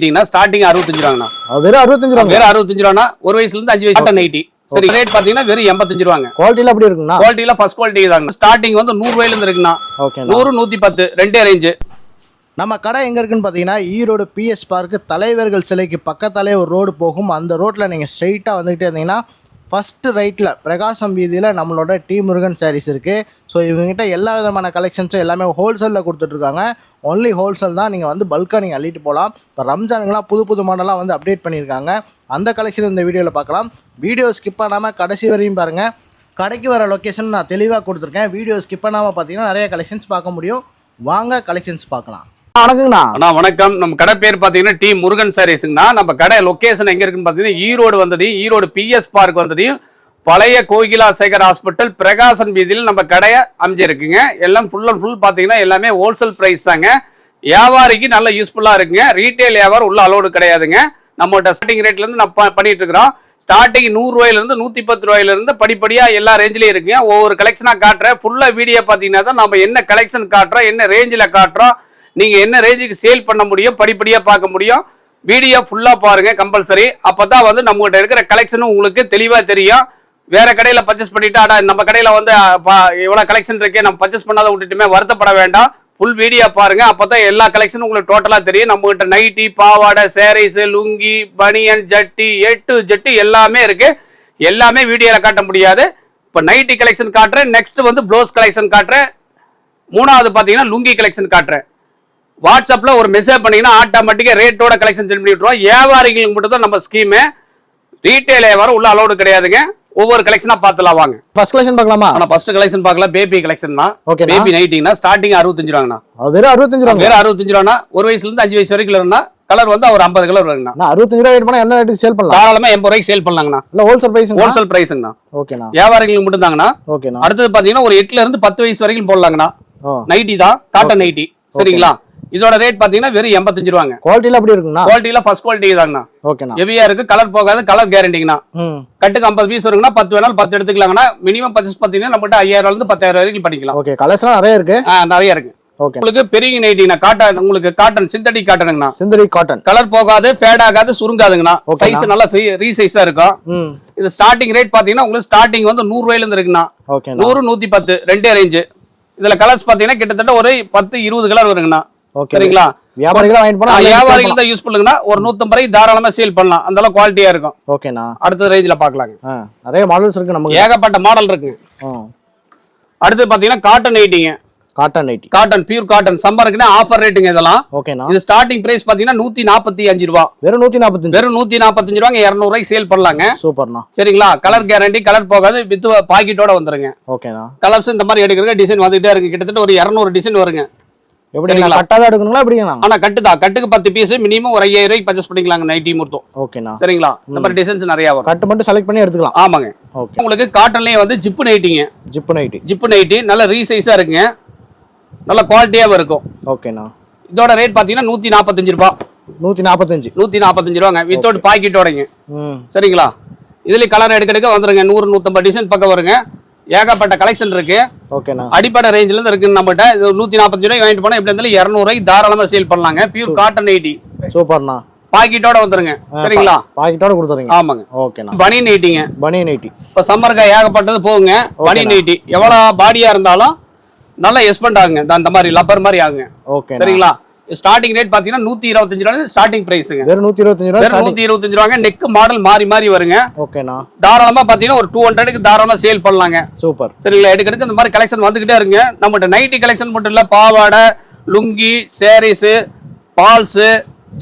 நைட்டிங்கண்ணா starting 65 ரூபாங்கண்ணா. வெறும் 65 ரூபா. வெறும் 65 ரூபாண்ணா. 1 வயசுல இருந்து 5 வயசு காட்டன் நைட்டி. சரி, ரேட் பாத்தீங்கன்னா வெறும் 85 ரூபாங்க. குவாலிட்டில எப்படி இருக்குண்ணா? குவாலிட்டில ஃபர்ஸ்ட் குவாலிட்டி தாங்க. ஸ்டார்டிங் வந்து 100 ரூபாயில இருந்து இருக்குண்ணா. ஓகே. 100 110 ரெண்டே ரேஞ்ச். நம்ம கடை எங்கே இருக்குன்னு பார்த்தீங்கன்னா ஈரோடு பிஎஸ் பார்க்கு தலைவர்கள் சிலைக்கு பக்கத்தாலே ஒரு ரோடு போகும். அந்த ரோட்டில் நீங்கள் ஸ்ட்ரைட்டாக வந்துக்கிட்டே இருந்தீங்கன்னா ஃபஸ்ட்டு ரைட்டில் பிரகாசம் வீதியில் நம்மளோட டி முருகன் சாரீஸ் இருக்குது. ஸோ இவங்ககிட்ட எல்லா விதமான கலெக்ஷன்ஸும் எல்லாமே ஹோல்சேலில் கொடுத்துட்ருக்காங்க. ஒன்லி ஹோல்சேல் தான். நீங்கள் வந்து பல்காக நீங்கள் அள்ளிட்டு போகலாம். இப்போ ரம்ஜானுங்கெலாம் புது மாடலாக வந்து அப்டேட் பண்ணியிருக்காங்க. அந்த கலெக்ஷன் இந்த வீடியோவில் பார்க்கலாம். வீடியோ ஸ்கிப் பண்ணாமல் கடைசி வரையும் பாருங்கள். கடைக்கு வர லொக்கேஷன் நான் தெளிவாக கொடுத்துருக்கேன். வீடியோ ஸ்கிப் பண்ணாமல் பார்த்தீங்கன்னா நிறைய கலெக்ஷன்ஸ் பார்க்க முடியும். வாங்க கலெக்ஷன்ஸ் பார்க்கலாம். வணக்கங்கண்ணா. அண்ணா வணக்கம். நம்ம கடை பேர் பாத்தீங்கன்னா டி முருகன் சாரீஸ்ங்கண்ணா. நம்ம கடை லொகேஷன் எங்க இருக்குன்னு பாத்தீங்கன்னா ஈரோடு வந்ததையும் ஈரோடு பிஎஸ் பார்க் வந்ததையும் பழைய கோகிலா சேகர் ஹாஸ்பிட்டல் பிரகாசன் வீதியில் நம்ம கடையை அமைஞ்சிருக்குங்க. எல்லாம் ஃபுல் அண்ட் ஃபுல் பாத்தீங்கன்னா எல்லாமே ஹோல்சேல் பிரைஸ் தாங்க. வியாபாரிக்கு நல்ல யூஸ்ஃபுல்லா இருக்குங்க. ரீட்டைல் வியாபாரம் உள்ள அலோடு கிடையாதுங்க. நம்மகிட்ட ஸ்டார்டிங் ரேட்ல இருந்து நம்ம பண்ணிட்டு இருக்கிறோம். ஸ்டார்டிங் 100 ரூபாயில இருந்து 110 ரூபாயில இருந்து படிப்படியா எல்லா ரேஞ்சிலயும் இருக்குங்க. ஒவ்வொரு கலெக்ஷனா காட்டுறேன். ஃபுல்லா வீடியோ பாத்தீங்கன்னா தான் நம்ம என்ன கலெக்ஷன் காட்டுறோம், என்ன ரேஞ்சில காட்டுறோம், நீங்க என்ன ரேஞ்சுக்கு சேல் பண்ண முடியும், படிப்படியா பார்க்க முடியும். வீடியோ ஃபுல்லா பாருங்க கம்பல்சரி. அப்பதான் வந்து நம்ம கிட்ட இருக்கிற கலெக்ஷனும் உங்களுக்கு தெளிவா தெரியும். வேற கடையில பர்ச்சேஸ் பண்ணிட்டு ஆடா நம்ம கடையில வந்து இவ்வளவு கலெக்ஷன் இருக்கே நம்ம பர்ச்சேஸ் பண்ணாத விட்டுட்டுமே வருத்தப்பட வேண்டாம். ஃபுல் வீடியோ பாருங்க. அப்பதான் எல்லா கலெக்ஷனும் உங்களுக்கு டோட்டலா தெரியும். நம்ம கிட்ட நைட்டி, பாவாடை, சாரீஸ், லுங்கி, பனியன், ஜட்டி, ஜட்டி எல்லாமே இருக்கு. எல்லாமே வீடியோல காட்ட முடியாது. இப்ப நைட்டி கலெக்ஷன் காட்டுறேன். நெக்ஸ்ட் வந்து ப்ளவுஸ் கலெக்ஷன் காட்டுறேன். மூணாவது பாத்தீங்கன்னா லுங்கி கலெக்ஷன் காட்டுறேன். வாட்ஸ்அப்ல ஒரு மெசேஜ் பண்ணீங்கன்னா ஆட்டோமேட்டிக்கா ரேட்டோட கலெக்ஷன் சென்ட் பண்ணி விட்டுருவோம். வியாபாரிகளுக்கு மட்டும் தான் நம்ம ஸ்கீம். ரீட்டைல் வியாபாரம் உள்ள அலோடு கிடையாதுங்க. ஒவ்வொரு கலெக்ஷனா பார்த்தலாம் வாங்க. ஃபர்ஸ்ட் கலெக்ஷன் பார்க்கலாமா? ஆனா ஃபர்ஸ்ட் கலெக்ஷன் பார்க்கலாம். பேபி கலெக்ஷன் தான். பேபி நைட்டிங்கனா ஸ்டார்டிங் 65 ரூபாங்கண்ணா. வெறும் 65 ரூபா. வெறும் 65 ரூபானா. 1 வயசுல இருந்து 5 வயசு வரைக்கும் இருந்தா கலர் வந்து ஒரு 50 கலர் வருங்கண்ணா. 65 ரூபாய் பண்ணா என்ன ரேட்டுக்கு சேல் பண்ணலாம்? தாராளமா 80 ரூபாய்க்கு சேல் பண்ணலாங்கண்ணா. இல்ல ஹோல்சேல் பிரைஸ்? ஹோல்சேல் பிரைஸ்ங்கண்ணா. ஓகேண்ணா. வியாபாரிகளுக்கு மட்டும் தாங்கண்ணா. ஓகேண்ணா. அடுத்து பாத்தீங்கன்னா ஒரு 8ல இருந்து 10 வயசு வரைக்கும் போடலாங்கண்ணா. நைட்டி தான், காட்டன் நைட்டி. சரிங்களா? இதோட ரேட் பாத்தீங்கன்னா வெறும் 85 ரூபாங்க. குவாலிட்டில எப்படி இருக்குண்ணா? குவாலிட்டில ஃபர்ஸ்ட் குவாலிட்டி தாங்கண்ணா. ஓகேண்ணா. ஹெவியா இருக்கு. கலர் போகாது. கலர் கேரண்டிங்கண்ணா. கட்டுக்கு 50 பீஸ் வருங்கண்ணா. 10 வேணாலும் 10 எடுத்துக்கலாங்கண்ணா. மினிமம் பர்ச்சேஸ் பாத்தீங்கன்னா நம்மகிட்ட 5000 இருந்து 10000 வரைக்கும் பண்ணிக்கலாம். ஓகே. கலர்ஸ்லாம் நிறைய இருக்கு. நிறைய இருக்கு. ஓகே. உங்களுக்கு பெரிய நைட்டிங்கண்ணா. காட்டன், உங்களுக்கு காட்டன் சிந்தட்டிக் காட்டனுங்கண்ணா. Synthetic cotton. கலர் போகாது, ஃபேட் ஆகாது, சுருங்காதுங்கண்ணா. சைஸ் நல்லா ரீ சைஸா இருக்கும். இது ஸ்டார்டிங் ரேட் பாத்தீங்கன்னா உங்களுக்கு ஸ்டார்டிங் வந்து 100 ரூபாயில இருந்து இருக்குண்ணா. 100 110 ரெண்டே ரேஞ்ச். இதுல கலர்ஸ் பாத்தீங்கன்னா கிட்டத்தட்ட ஒரு 10 20 கலர் வருங்கண்ணா. சரிங்களா? வியாபாரிகள் வாங்கிட்டு போனா வியாபாரிகள் தான் யூஸ் பண்ணுங்கண்ணா. ஒரு 150 ரூபாய்க்கு தாராளமா சேல் பண்ணலாம். அந்த அளவுக்கு குவாலிட்டியா இருக்கும். ஓகேண்ணா. அடுத்த ரேஞ்சில பாக்கலாங்க. நிறைய மாடல்ஸ் இருக்கு. நமக்கு ஏகப்பட்ட மாடல் இருக்கு. அடுத்து பாத்தீங்கன்னா காட்டன் நைட்டிங்க. Cotton nightie. Cotton pure cotton சம்மருக்குன்னா ஆஃபர் ரேட்டுங்க இதெல்லாம். ஓகேண்ணா. இது ஸ்டார்டிங் பிரைஸ் பாத்தீங்கன்னா 145 ரூபாய். வெறும் 145. வெறும் 145 ரூபாய்க்கு 200 ரூபாய்க்கு சேல் பண்ணலாங்க. சூப்பர்ண்ணா. சரிங்களா? கலர் கேரண்டி, கலர் போகாது, வித் பாக்கெட்டோட வந்துருங்க. ஓகேண்ணா. கலர்ஸ் இந்த மாதிரி எடுக்கிறதுக்கு டிசைன் வந்துட்டே இருக்கு. கிட்டத்தட்ட ஒரு 200 டிசைன் வருங்க. எப்படி கட்டாதான் எடுக்கணுங்களா எப்படிங்கண்ணா? ஆனா கட்டுதான். கட்டுக்கு 10 பீஸ் மினிமம் ஒரு 5000 ரூபாய்க்கு பர்ச்சேஸ் பண்ணிக்கலாங்க. நைட்டி மட்டும். ஓகேண்ணா. சரிங்களா? இந்த மாதிரி டிசைன்ஸ் நிறைய வரும். கட்டு மட்டும் செலக்ட் பண்ணி எடுத்துக்கலாம். ஆமாங்க. ஓகே. உங்களுக்கு காட்டன்லயே வந்து ஜிப்பு நைட்டிங்க. Zip nightie. ஜிப்பு நைட்டி நல்ல ரீசைஸா இருக்குங்க. நல்ல குவாலிட்டியாவும் இருக்கும். ஓகேண்ணா. இதோட ரேட் பாத்தீங்கன்னா 145 ரூபாய். 145. 145 ரூபாங்க. வித்தவுட் பாக்கெட்டோடங்க. சரிங்களா? இதுல கலர் எடுக்க வந்துருங்க. 100 150 டிசைன் பக்கம் வருங்க. ஏகப்பட்ட கலெக்ஷன் இருக்கு. ஓகேண்ணா. அடிப்படை ரேஞ்சில இருந்து இருக்கு நம்மகிட்ட. 145 ரூபாய்க்கு வாங்கிட்டு போனா எப்படி இருந்தாலும் 200 ரூபாய்க்கு தாராளமா சேல் பண்ணலாங்க. Pure cotton nightie. சூப்பர்ண்ணா. பாக்கெட்டோட வந்துருங்க. சரிங்களா? பாக்கெட்டோட கொடுத்துறீங்க. ஆமாங்க. ஓகேண்ணா. பனியன் நைட்டிங்க. பனியன் நைட்டி. இப்ப சம்மருக்கு ஏகப்பட்டது போகுங்க. பனியன் நைட்டி எவ்வளவு பாடியா இருந்தாலும் நல்லா எஸ்பெண்ட் ஆகுங்க. அந்த மாதிரி லப்பர் மாதிரி ஆகுங்க. ஓகே. சரிங்களா? ஸ்டார்டிங் ரேட் பாத்தீங்கன்னா 125 ரூபாய் ஸ்டார்டிங் பிரைஸ்ங்க. வெறும் 125 ரூபாய். வெறும் 125 ரூபாங்க. நெக் மாடல் மாறி மாறி வருங்க. ஓகேண்ணா. தாராளமா பாத்தீங்கன்னா ஒரு 200க்கு தாராளமா சேல் பண்ணலாங்க. சூப்பர். சரிங்களா? எடுக்கிறதுக்கு இந்த மாதிரி கலெக்ஷன் வந்துகிட்டே இருங்க. நம்மகிட்ட நைட்டி கலெக்ஷன் மட்டும் இல்ல, பாவாடை, லுங்கி, சாரீஸ், பால்ஸ்,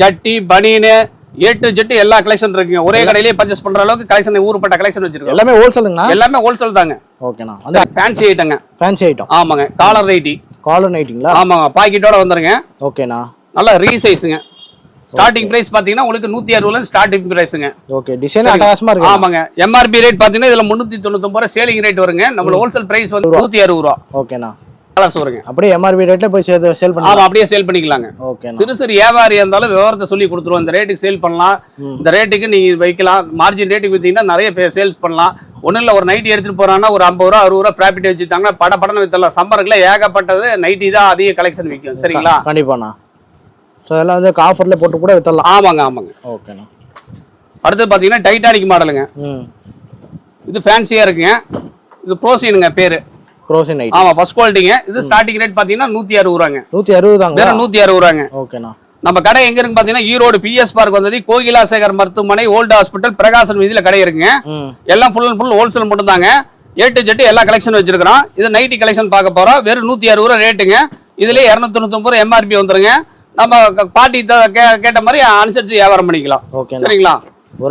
ஜட்டி, பனியன், ஜெட் எல்லா கலெக்ஷன் இருக்குங்க. ஒரே கடையிலேயே பர்ச்சேஸ் பண்ற அளவுக்கு கலெக்ஷன் ஊருப்பட்ட கலெக்ஷன் வச்சிருக்கோம். எல்லாமே ஹோல்சேலுங்களா? எல்லாமே ஹோல்சேல் தாங்க. ஓகேண்ணா. அந்த ஃபேன்சி ஐட்டங்க. Fancy item. ஆமாங்க. Collar nightie. காலர் நைட்டிங்களா? ஆமாங்க. பாக்கெட்டோட வந்துருங்க. ஓகேண்ணா. நல்ல ரீசைஸ்ங்க. ஸ்டார்டிங் பிரைஸ் பாத்தீங்கன்னா உங்களுக்கு 160 ல ஸ்டார்டிங் பிரைஸ்ங்க. ஓகே. டிசைன் அட்டகாசமா இருக்கு. ஆமாங்க. எம்ஆர்பி ரேட் பாத்தீங்கன்னா இதுல 399 ரூபாய் சேலிங் ரேட் வருங்க. நம்ம ஹோல்சேல் பிரைஸ் வந்து 160 ரூபாய். ஓகேண்ணா. கலர்ஸ் வருங்க. அப்படியே எம்ஆர்பி ரேட்ல போய் சேல் பண்ணலாம். ஆமா, அப்படியே சேல் பண்ணிக்கலாங்க. ஓகே. சிறு சிறு வியாபாரியா இருந்தாலும் விவரத்தை சொல்லி கொடுத்துருவோம். இந்த ரேட்டுக்கு சேல் பண்ணலாம், இந்த ரேட்டுக்கு நீங்க வைக்கலாம். மார்ஜின் ரேட்டுக்கு வித்தீங்கன்னா நிறைய பேர் சேல்ஸ் பண்ணலாம். ஒன்றும் இல்லை, ஒரு நைட்டி எடுத்துட்டு போறாங்கன்னா ஒரு 50 ரூபா 60 ரூபா ப்ராஃபிட் வச்சுட்டாங்கன்னா படன்னு வித்தலாம். சம்மருக்குள்ள ஏகப்பட்டது நைட்டி தான் அதிக கலெக்ஷன் விற்கும். சரிங்களா? கண்டிப்பாண்ணா. ஸோ எல்லாம் வந்து ஆஃபர்ல போட்டு கூட வித்தரலாம். ஆமாங்க ஆமாங்க. ஓகேண்ணா. அடுத்து பார்த்தீங்கன்னா டைட்டானிக் மாடலுங்க. இது ஃபேன்சியா இருக்குங்க. இது ப்ரோசினுங்க பேரு. க்ரோசின் 90. ஆமா ஃபர்ஸ்ட் குவாலிட்டிங்க. இது ஸ்டார்டிங் ரேட் பார்த்தீங்கன்னா 160 ரூபாங்க. 160 தாங்க. வெறும் 160 ரூபாங்க. ஓகேண்ணா. நம்ம கடை எங்க இருக்கு பாத்தீங்கன்னா ஈரோடு பிஎஸ் பார்க் வந்தது கோகிலாசேகர் மருத்துவமனை ஓல்டு ஹாஸ்பிட்டல் பிரகாசன் வீதியில கடை இருக்குங்க. எல்லாம் ஃபுல் அண்ட் ஃபுல் ஹோல்சேல் மட்டும் தாங்க. A to Z எல்லா கலெக்ஷன் வச்சிருக்கிறோம். இது நைட்டி கலெக்ஷன் பார்க்க போறோம். வெறும் 160 ரூபா ரேட்டுங்க. இதுலயே 299 MRP வந்துருங்க. நம்ம பார்ட்டி கேட்ட மாதிரி அனுசரிச்சு வியாபாரம் பண்ணிக்கலாம். சரிங்களா?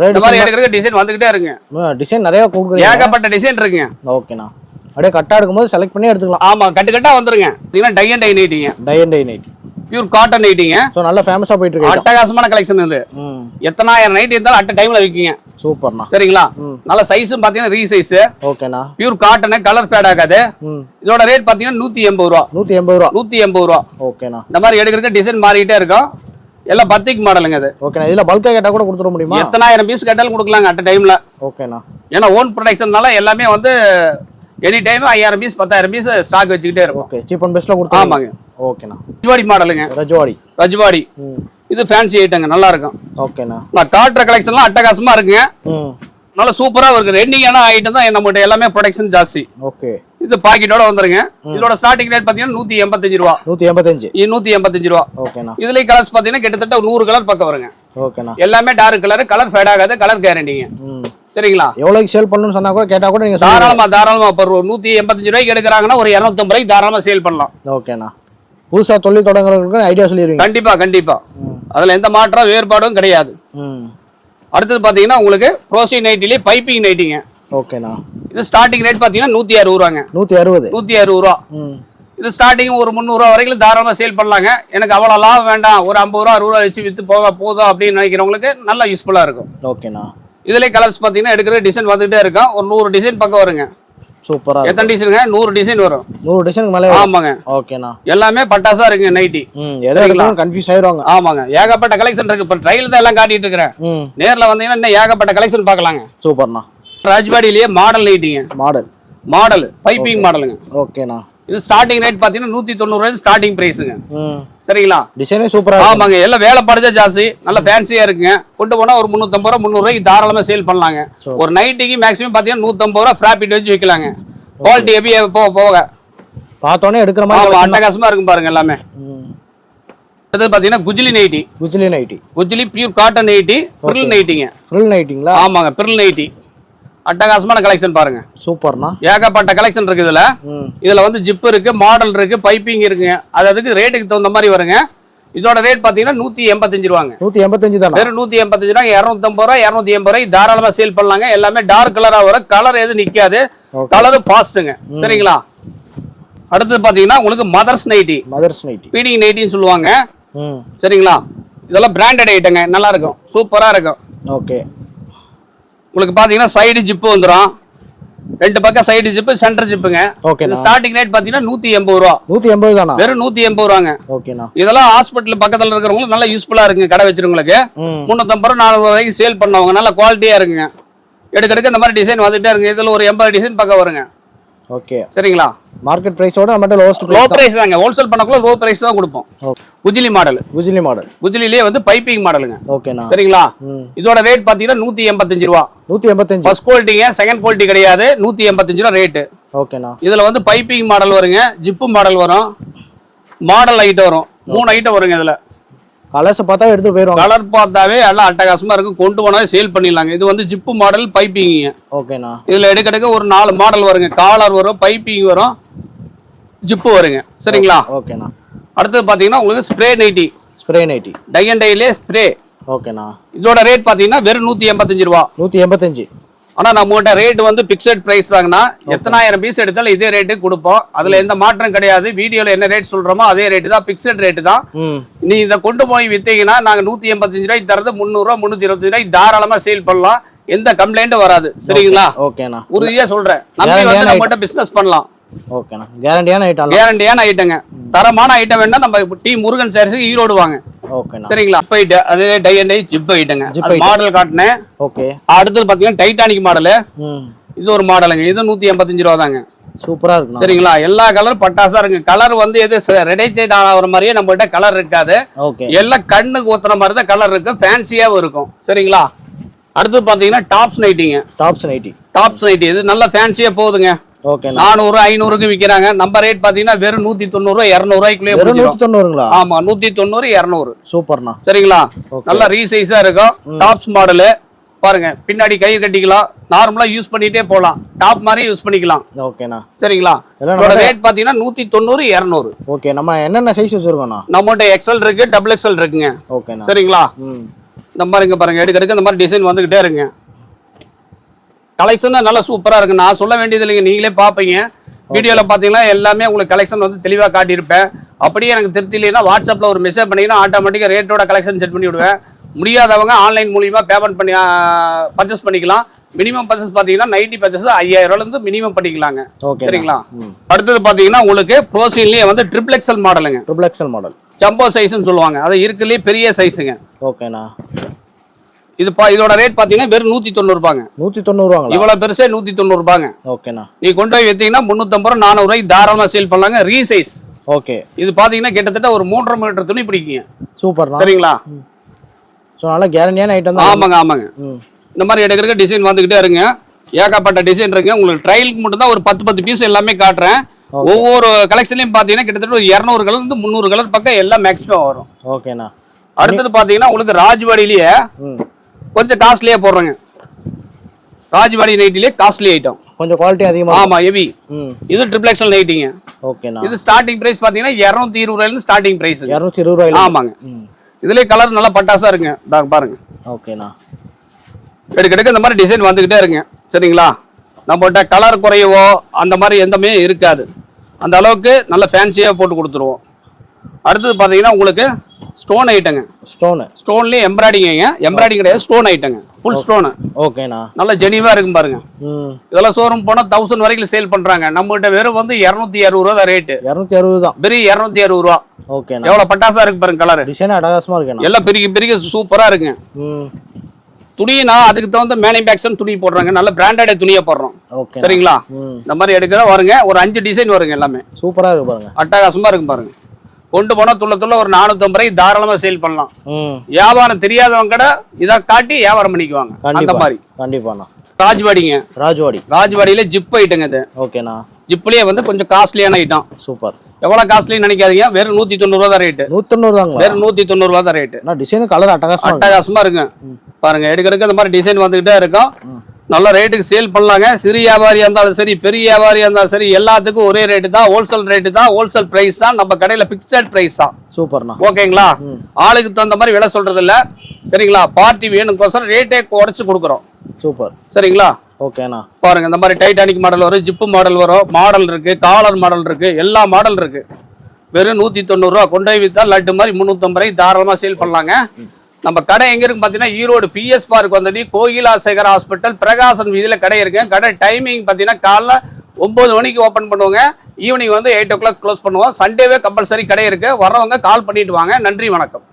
இந்த மாதிரி எடுக்கிற டிசைன் வந்துகிட்டே இருக்குங்க. டிசைன் நிறைய கொடுக்குறீங்க. ஏகப்பட்ட டிசைன் இருக்குங்க. ஓகேண்ணா. அப்படியே கட்டா எடுக்கும்போது செலக்ட் பண்ணி எடுத்துக்கலாம். ஆமா கட்டு கட்டா வந்துருங்க. பாத்தீங்கன்னா டை அண்ட் டை நைட்டிங்க. Tie and dye nightie. Pure cotton நைட்டிங்க. சோ நல்ல ஃபேமஸா போயிட்டு இருக்கு. அட்டகாசமான கலெக்ஷன் இது. எத்தனாயிரம் நைட்டி இருந்தாலும் அட் டைம்ல விற்கிங்க. சூப்பர்ண்ணா. சரிங்களா? நல்ல சைஸும் பாத்தீங்கன்னா ரீ சைஸ். ஓகேண்ணா. பியூர் காட்டன் கலர் ஃபேட் ஆகாது. இதோட ரேட் பாத்தீங்கன்னா 180 ரூபா. 180 ரூபா. 180 ரூபா. ஓகேண்ணா. இந்த மாதிரி எடுக்கிறதுக்கு டிசைன் மாறிட்டே இருக்கும். எல்லாம் பத்திக் மாடலுங்க இது. ஓகேண்ணா. இதுல பல்கா கேட்டா கூட கொடுத்துட முடியுமா? எத்தனாயிரம் பீஸ் கேட்டாலும் கொடுக்கலாங்க அட் டைம்ல. ஓகேண்ணா. ஏன்னா ஓன் ப்ரொடக்ஷன்னால எல்லாமே வந்து any time 5000 piece 10000 piece stock வச்சுக்கிட்டே இருக்கும். ஓகே சீப் அண்ட் பெஸ்ட்ல கொடுத்தா. ஆமாங்க. ஓகேண்ணா. ரஜ்வாடி மாடலுங்க. ரஜ்வாடி. இது ஃபேன்சி ஐட்டங்க நல்லா இருக்கும். ஓகேண்ணா. நான் காட்டுற கலெக்ஷன்லாம் அட்டகாசமா இருக்குங்க. நல்லா சூப்பரா இருக்கு. ரெண்டிங்கான ஐட்டம் தான் நம்மகிட்ட எல்லாமே ப்ரொடக்ஷன் ஜாஸ்தி. ஓகே. இது பாக்கெட்டோட வந்துருங்க. இதோட ஸ்டார்டிங் ரேட் பாத்தீங்கன்னா 185 ரூபா. 185. இது 185 ரூபா. ஓகேண்ணா. இதுல கலர்ஸ் பாத்தீங்கன்னா கிட்டத்தட்ட 100 கலர் பக்கம் வருங்க. ஓகேண்ணா. எல்லாமே டார்க் கலர் ஃபேட் ஆகாது, கலர் கேரண்டிங்க. சரிங்களா? எவ்வளவுக்கு சேல் பண்ணணும்னு சொன்னா கூட கேட்டா கூட நீங்க தாராளமா ஒரு 185 ரூபாய்க்கு எடுக்கிறாங்கன்னா ஒரு 250 ரூபாய்க்கு தாராளமா சேல் பண்ணலாம். ஓகேண்ணா. புதுசா தொழில் தொடங்குறதுக்கு ஐடியா சொல்லிடுவீங்க. கண்டிப்பா. அதுல எந்த மாற்றம் வேறுபாடும் கிடையாது. அடுத்தது பாத்தீங்கன்னா உங்களுக்கு ப்ரோசி நைட்டிலே பைப்பிங் நைட்டிங்க. ஓகேண்ணா. இது ஸ்டார்டிங் ரேட் பாத்தீங்கன்னா 160 ரூபாங்க. 160 ரூபா. இது ஸ்டார்டிங் ஒரு 300 ரூபா வரைக்கும் தாராளமா சேல் பண்ணலாங்க. எனக்கு அவ்வளவு லாபம் வேண்டாம், ஒரு 50 ரூபா 60 ரூபா வச்சு வித்து போதும் அப்படின்னு நினைக்கிறவங்களுக்கு நல்லா யூஸ்ஃபுல்லா இருக்கும். ஓகேண்ணா. இதுல கலர்ஸ் பாத்தீங்கன்னா எடுக்கிற டிசைன் வந்துட்டே இருக்கும். ஒரு 100 டிசைன் பக்கம் வருங்க. சூப்பரா. எத்தனை டிசைனுங்க? 100 டிசைன் வரும். 100 டிசைனுக்கு மேல. ஆமாங்க. ஓகேண்ணா. எல்லாமே பட்டாசா இருக்குங்க நைட்டி. எல்லாம் கன்ஃபியூஸ் ஆயிடுவாங்க. ஆமாங்க. ஏகப்பட்ட கலெக்ஷன் இருக்கு. இப்ப ட்ரையல் தான் எல்லாம் காட்டிட்டு இருக்கிறேன். நேர்ல வந்தீங்கன்னா இன்னும் ஏகப்பட்ட கலெக்ஷன் பார்க்கலாங்க. சூப்பர்ண்ணா. ராஜ்பாடியிலேயே மாடல் நைட்டிங்க. மாடல் பைப்பிங் மாடலுங்க. ஓகேண்ணா. இது ஸ்டார்டிங் ரேட் பாத்தீங்கன்னா 190 ரூபாய் ஸ்டார்டிங் பிரைஸ்ங்க. சரிங்களா? டிசைனே சூப்பரா. ஆமாங்க. எல்லாம் வேலை படுதா ஜாஸ்தி, நல்ல ஃபேன்சியா இருக்குங்க. கொண்டு போனா ஒரு 350 ரூபாய் 300 ரூபாய்க்கு தாராளமா சேல் பண்ணலாங்க. ஒரு நைட்டிக்கு மேக்ஸிமம் பாத்தீங்கன்னா 150 ரூபாய் ஃப்ராபிட் வச்சு விற்கலாங்க. குவாலிட்டி எப்படி போக பார்த்தோன்னே எடுக்கிற மாதிரி அட்டகாசமா இருக்கும் பாருங்க எல்லாமே. அடுத்து பாத்தீங்கன்னா குஜிலி நைட்டி. குஜிலி பியூர் காட்டன் நைட்டி. ஃப்ரில் நைட்டிங்க. ஃப்ரில் நைட்டிங்களா? ஆமாங்க. ஃப்ரில் நைட்டி அட்டகாசமான கலெக்ஷன் பாருங்க. சூப்பர்ண்ணா. ஏகப்பட்ட கலெக்ஷன் இருக்கு இதுல. இதுல வந்து ஜிப் இருக்கு, மாடல் இருக்கு, பைப்பிங் இருக்குங்க. அதுக்கு ரேட்டுக்கு தகுந்த மாதிரி வருங்க. இதோட ரேட் பாத்தீங்கன்னா 185 ரூபாங்க. 185 தான். வெறும் 185 ரூபாய். 250 ரூபாய் 280 ரூபாய் தாராளமா சேல் பண்ணலாங்க. எல்லாமே டார்க் கலரா வரும். கலர் எதுவும் நிக்காது. கலர் பாஸ்ட்டுங்க. சரிங்களா? அடுத்து பாத்தீங்கன்னா உங்களுக்கு மதர்ஸ் நைட்டி. பீடிங் நைட்டின்னு சொல்லுவாங்க. சரிங்களா? இதெல்லாம் பிராண்டட் ஐட்டங்க. நல்லா இருக்கும், சூப்பரா இருக்கும். ஓகே. உங்களுக்கு பாத்தீங்கன்னா சைடு ஜிப்பு வந்துடும். 2 பக்கம் சைடு ஜிப்பு, சென்டர் ஜிப்புங்க. இந்த ஸ்டார்டிங் ரேட் பாத்தீங்கன்னா 180 ரூபா. 180 தானா? வெறும் 180 ரூபாங்க. ஓகேண்ணா. இதெல்லாம் ஹாஸ்பிட்டல் பக்கத்துல இருக்கிறவங்களுக்கு நல்லா யூஸ்ஃபுல்லா இருக்குங்க. கடை வச்சிருவங்களுக்கு 350 ரூபா 400 ரூபாய்க்கு சேல் பண்ணவங்க நல்ல குவாலிட்டியா இருக்குங்க. எடுக்க இந்த மாதிரி டிசைன் வந்துட்டே இருக்கு. இதுல ஒரு 80 டிசைன் பக்கம் வருங்க. ஓகே. சரிங்களா? மார்க்கெட் பிரைஸோட நம்மட்ட லோ பிரைஸ் தாங்க. ஹோல்சேல் பண்ணக்குள்ள லோ பிரைஸ் தான் கொடுப்போம். குஜிலி மாடல். குஜிலிலே வந்து பைப்பிங் மாடலுங்க. ஓகேண்ணா. சரிங்களா? இதோட ரேட் பாத்தீங்கன்னா 185 ரூபா. 185. ஃபர்ஸ்ட் குவாலிட்டிங்க, செகண்ட் குவாலிட்டி கிடையாது. 185 ரூபா ரேட். ஓகேண்ணா. இதுல வந்து பைப்பிங் மாடல் வருங்க, ஜிப்பு மாடல் வரும், மாடல் ஐட்டம் வரும். 3 ஐட்டம் வருங்க. இதுல கலர்ஸ் பார்த்தா எடுத்து போயிடுவாங்க. கலர் பார்த்தாவே எல்லாம் அட்டகாசமா இருக்கும். கொண்டு போனாவே சேல் பண்ணிடலாங்க. இது வந்து ஜிப்பு மாடல் பைப்பிங்க. ஓகேண்ணா. இதுல எடுக்க ஒரு 4 மாடல் வருங்க. காலர் வரும், பைப்பிங் வரும், ஜிப்பு வருங்க. சரிங்களா? ஓகேண்ணா. அடுத்து பாத்தீங்கன்னா உங்களுக்கு ஸ்ப்ரே நைட்டி. டை அண்ட் டைலே ஸ்ப்ரே. ஓகேண்ணா. இதோட ரேட் பாத்தீங்கன்னா வெறும் 185 ரூபா. 185. ஆனா நம்மகிட்ட ரேட் வந்து பிக்சட் பிரைஸ் தாங்கண்ணா. எத்தனாயிரம் பீஸ் எடுத்தாலும் இதே ரேட்டு கொடுப்போம். அதுல எந்த மாற்றம் கிடையாது. வீடியோல என்ன ரேட் சொல்றோமோ அதே ரேட்டு தான். பிக்சட் ரேட்டு தான். நீ இதை கொண்டு போய் வித்தீங்கன்னா நாங்க 185 ரூபாய்க்கு தரது 300 ரூபாய் 325 ரூபாய்க்கு தாராளமா சேல் பண்ணலாம். எந்த கம்ப்ளைண்ட்டும் வராது. சரிங்களா? ஓகேண்ணா. உறுதியா சொல்றேன். நம்பி வந்து நம்மகிட்ட பிசினஸ் பண்ணலாம். ஓகேண்ணா. கேரண்டியான ஐட்டங்க. தரமான ஐட்டம் வேணா நம்ம டி முருகன் சாரீஸ் ஈரோடு வாங்க. ஓகேண்ணா. சரிங்களா? அது டை அண்ட் டை ஜிப் ஐட்டங்க. மாடல் காட்டுனேன். ஓகே. அடுத்து பாத்தீங்கன்னா டைட்டானிக் மாடல். இது ஒரு மாடலுங்க. இது 185 ரூபா தாங்க. சூப்பரா இருக்கு. சரிங்களா, எல்லா கலரும் பட்டாசா இருக்கு. கலர் வந்து எது ரெடைச்சைட் ஆகிற மாதிரியே நம்ம கிட்ட கலர் இருக்காது. ஓகே. எல்லாம் கண்ணுக்கு ஊத்துற மாதிரி தான் கலர் இருக்கு, ஃபேன்சியாவும் இருக்கும். சரிங்களா, அடுத்து பாத்தீங்கன்னா டாப்ஸ் நைட்டிங்க. டாப்ஸ் நைட்டி இது நல்லா ஃபேன்சியா போகுதுங்க. ஓகே. 400 500க்கு விக்கிறாங்க. நம்ம ரேட் பாத்தீங்கன்னா வெறும் 190 200 ரூபாய்க்குள்ளே. 190ங்களா? ஆமா, 190 200. சூப்பர்ண்ணா. சரிங்களா, நல்ல ரீசைஸா இருக்கும். டாப்ஸ் மாடலு பாருங்க, பின்னாடி கை கட்டிக்கலாம், நார்மலா யூஸ் பண்ணிட்டே போலாம், டாப் மாதிரி யூஸ் பண்ணிக்கலாம். ஓகேண்ணா. சரிங்களா, இதோட ரேட் பாத்தீங்கன்னா 190 200. ஓகே. நம்ம என்னென்ன சைஸ் வச்சிருக்கோம்னா? நம்மகிட்ட எக்ஸ்எல் இருக்கு, டபுள் எக்ஸ்எல் இருக்குங்க. ஓகேண்ணா. சரிங்களா, இந்த மாதிரி இங்க பாருங்க, எடுக்க இந்த மாதிரி டிசைன் வந்துகிட்டே இருங்க. கலெக்ஷன் நல்லா சூப்பரா இருக்கு. நான் சொல்ல வேண்டியது இல்லைங்க, நீங்களே பாப்பீங்க. வீடியோல பாத்தீங்கன்னா எல்லாமே உங்களுக்கு கலெக்ஷன் வந்து தெளிவா காட்டியிருப்பேன். அப்படியே எனக்கு திருப்தி இல்லைன்னா வாட்ஸ்அப்ல ஒரு மெசேஜ் பண்ணீங்கன்னா ஆட்டோமேட்டிக்கா ரேட்டோட கலெக்ஷன் செட் பண்ணி விடுவேன். முடியாதவங்க ஆன்லைன் மூலியமா பேமெண்ட் பண்ணி பர்ச்சேஸ் பண்ணிக்கலாம். மினிமம் பர்ச்சேஸ் பாத்தீங்கன்னா 90 பர்ச்சேஸ் 5000 இருந்து மினிமம் பண்ணிக்கலாங்க. சரிங்களா, அடுத்தது பாத்தீங்கன்னா உங்களுக்கு ப்ரோசின்லயே வந்து ட்ரிபிள் எக்ஸ்எல் மாடலுங்க. ட்ரிபிள் எக்ஸ்எல் மாடல் ஜம்போ சைஸ்னு சொல்லுவாங்க. அது இருக்குலயே பெரிய சைஸுங்க. ஓகேண்ணா. இதோட ரேட் பாத்தீங்கன்னா வெறும் 190 ரூபாங்க. 190 ரூபாங்களா? இவ்வளவு பெருசே 190 ரூபாங்க. ஓகேண்ணா. நீ கொண்டு போய் வித்தீங்கன்னா 350 400 ரூபாய்க்கு தாராளமா சேல் பண்ணலாங்க. ரீசைஸ். ஓகே. இது பாத்தீங்கன்னா கிட்டத்தட்ட ஒரு 3.5 மீட்டர் துணி பிடிக்குங்க. சூப்பர். சரிங்களா, சோ நல்ல கேரண்டியான ஐட்டம் தான். ஆமாங்க. இந்த மாதிரி எடுக்கிற டிசைன் வந்துகிட்டே இருங்க. ஏகப்பட்ட டிசைன் இருக்கு. உங்களுக்கு ட்ரையலுக்கு மட்டும் தான் ஒரு 10 பீஸ் எல்லாமே காட்டுறேன். ஒவ்வொரு கலெக்ஷன்லயும் பாத்தீங்கன்னா கிட்டத்தட்ட ஒரு 200 கலர் இருந்து 300 கலர் பக்கம் எல்லாம் மேக்ஸிமம் வரும். ஓகேண்ணா. அடுத்தது பாத்தீங்கன்னா உங்களுக்கு ராஜ்வாடியிலேயே கொஞ்சம் காஸ்ட்லியா போடுறாங்க. ராஜ்வாடி நைட்டிலே காஸ்ட்லி ஐட்டம், கொஞ்சம் குவாலிட்டி அதிகமா. ஆமா, ஹெவி. இது ட்ரிபிள் எக்ஸ்எல் நைட்டிங்க. ஓகேண்ணா. இது ஸ்டார்டிங் பிரைஸ் பாத்தீங்கன்னா 220 ரூபாயில இருந்து ஸ்டார்டிங் பிரைஸ். 220 ரூபாயில. ஆமாங்க. இதுலயே கலர் நல்லா பட்டாசா இருக்குங்க. பாருங்க. ஓகேண்ணா. எடுக்க இந்த மாதிரி டிசைன் வந்துகிட்டே இருங்க. சரிங்களா, நம்மகிட்ட கலர் குறையவோ அந்த மாதிரி எந்தமே இருக்காது. அந்த அளவுக்கு நல்ல ஃபேன்சியா போட்டு கொடுத்துருவோம். அடுத்தது பாத்தீங்கன்னா உங்களுக்கு ஸ்டோன் ஐட்டங்க. ஸ்டோன்லயே எம்ப்ராய்டிங் கிடையாது, ஸ்டோன் ஐட்டங்க. Full stone. ஓகேண்ணா. நல்ல ஜெனிவா இருக்கும் பாருங்க. இதெல்லாம் ஷோரூம் போனா 1000 வரைக்கும் சேல் பண்றாங்க. நம்ம கிட்ட வெறும் வந்து 260 ரூபா தான் ரேட். 260 தான். வெறும் 260 ரூபா. ஓகேண்ணா. எவ்வளவு பட்டாசா இருக்கு பாருங்க. கலர் டிசைன் அட்டகாசமா இருக்கு. எல்லாம் பெரிய சூப்பரா இருக்குங்க. துணினா அதுக்கு தகுந்த மேனுஃபேக்சர் துணி போடுறாங்க. நல்ல பிராண்டட் துணியை போடுறோம். சரிங்களா, இந்த மாதிரி எடுக்கிற வருங்க. ஒரு 5 டிசைன் வருங்க. எல்லாமே சூப்பரா இருக்கு பாருங்க. அட்டகாசமா இருக்கும் பாருங்க. கொண்டு போனா துள்ள ஒரு 450 ரூபாய்க்கு தாராளமா சேல் பண்ணலாம். வியாபாரம் தெரியாதவங்க கூட இதை காட்டி வியாபாரம் பண்ணிக்குவாங்க. அந்த மாதிரி. கண்டிப்பா. ராஜ்வாடியில ஜிப் ஐட்டங்க இது. ஓகேண்ணா. ஜிப்லயே வந்து கொஞ்சம் காஸ்ட்லியான ஐட்டம். சூப்பர். எவ்வளவு காஸ்ட்லின்னு நினைக்காதீங்க, வெறும் 190 ரூபா தான் ரேட். 190 தாங்க. வெறும் 190 ரூபா தான் ரேட். டிசைன் கலர் அட்டகாசமா இருக்கு பாருங்க. எடுக்கிறதுக்கு அந்த மாதிரி டிசைன் வந்துகிட்டே இருக்கும். நல்ல ரேட்டுக்கு சேல் பண்ணலாங்க. சிறு வியாபாரியா இருந்தாலும் சரி, பெரிய வியாபாரியா இருந்தாலும் சரி, எல்லாத்துக்கும் ஒரே ரேட்டு தான். ஹோல்சேல் ரேட்டு தான். ஹோல்சேல் பிரைஸ் தான். நம்ம கடையில பிக்சட் பிரைஸ் தான். சூப்பர்ண்ணா. ஓகேங்களா, ஆளுக்கு தகுந்த மாதிரி விலை சொல்றது இல்ல. சரிங்களா, பார்ட்டி வேணும்க்கோசரம் ரேட்டே குறைச்சு கொடுக்குறோம். சூப்பர். சரிங்களா, ஓகேண்ணா. பாருங்க, இந்த மாதிரி டைட்டானிக் மாடல் வரும், ஜிப்பு மாடல் வரும், மாடல் இருக்கு, காலர் மாடல் இருக்கு, எல்லா மாடல் இருக்கு. வெறும் 190 ரூபா. கொண்டு போய் வித்தா லட்டு மாதிரி 350 ரூபாய்க்கு தாராளமா சேல் பண்ணலாங்க. நம்ம கடை எங்க இருக்கு பாத்தீங்கன்னா ஈரோடு PS பார்க் வந்தது, கோகிலாசேகர் ஹாஸ்பிட்டல், பிரகாசன் வீதியில கடை இருக்கு. கடை டைமிங் பாத்தீங்கன்னா காலைல 9 மணிக்கு ஓபன் பண்ணுவாங்க. ஈவினிங் வந்து 8 o'clock க்ளோஸ் பண்ணுவோம். சண்டேவே கம்பல்சரி கடை இருக்கு. வர்றவங்க கால் பண்ணிட்டு வாங்க. நன்றி, வணக்கம்.